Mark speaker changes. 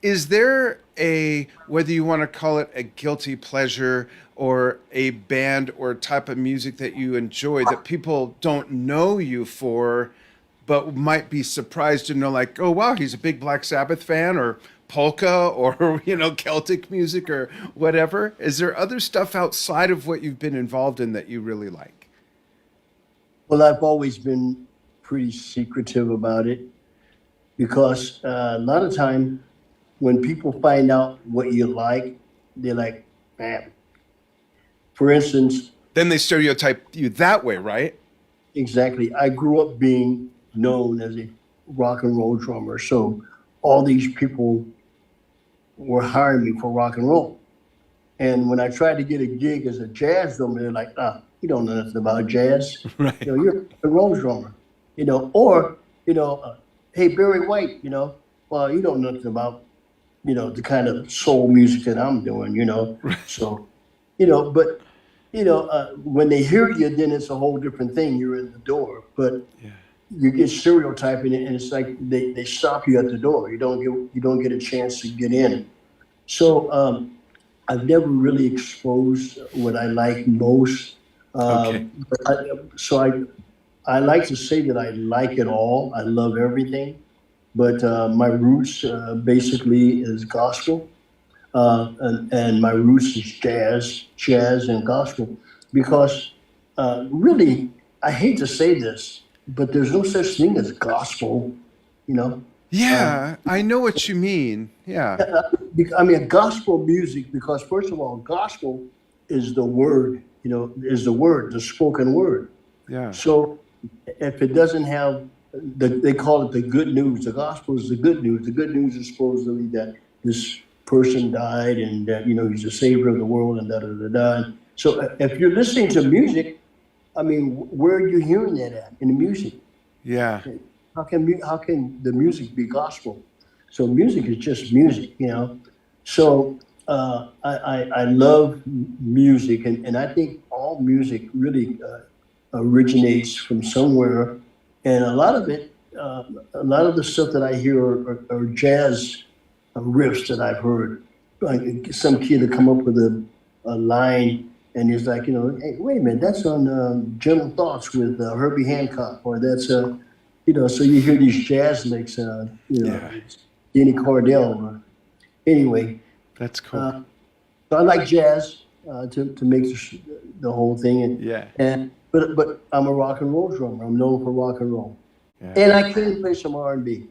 Speaker 1: Is there a, whether you want to call it a guilty pleasure or a band or type of music that you enjoy that people don't know you for, but might be surprised to know, like, oh, wow, he's a big Black Sabbath fan, or polka, or, Celtic music, or whatever? Is there other stuff outside of what you've been involved in that you really like?
Speaker 2: Well, I've always been pretty secretive about it because a lot of time when people find out what you like, they're like, man. For instance,
Speaker 1: Then they stereotype you that way, right?
Speaker 2: exactly, I grew up being known as a rock and roll drummer. So all these people were hiring me for rock and roll. And when I tried to get a gig as a jazz drummer, they're like, you don't know nothing about jazz.
Speaker 1: Right.
Speaker 2: You're a roll drummer, or, you know, uh, hey, Barry White, well, you don't know nothing about, the kind of soul music that I'm doing, So, but, when they hear you, then it's a whole different thing. You're in the door, but
Speaker 1: Yeah.
Speaker 2: you get stereotyping it and it's like they stop you at the door. You don't get a chance to get in. So, I've never really exposed what I like most.
Speaker 1: Okay.
Speaker 2: I like to say that I like it all. I love everything, but my roots basically is gospel, and my roots is jazz and gospel. Because really, I hate to say this, but there's no such thing as gospel. You know, uh,
Speaker 1: Yeah, I know what you mean. Yeah.
Speaker 2: I mean, gospel music, because first of all, gospel is the word, is the word, the spoken word.
Speaker 1: Yeah.
Speaker 2: So if it doesn't have they call it the good news. The gospel is the good news. The good news is supposedly that this person died and that, he's the savior of the world and da da da da. So if you're listening to music, I mean, where are you hearing that at in the music?
Speaker 1: Yeah.
Speaker 2: How can the music be gospel? So music is just music. So I love music, and I think all music really originates from somewhere, and a lot of the stuff that I hear are jazz riffs that I've heard. Like some kid to come up with a line, and he's like, hey, wait a minute, that's on Gentle Thoughts with Herbie Hancock, or that's so you hear these jazz licks,
Speaker 1: Yeah.
Speaker 2: it's Denny Cordell. Anyway,
Speaker 1: That's cool.
Speaker 2: uh, so I like jazz to make the whole thing,
Speaker 1: Yeah.
Speaker 2: but I'm a rock and roll drummer. I'm known for rock and roll,
Speaker 1: Yeah.
Speaker 2: and I can play some R&B.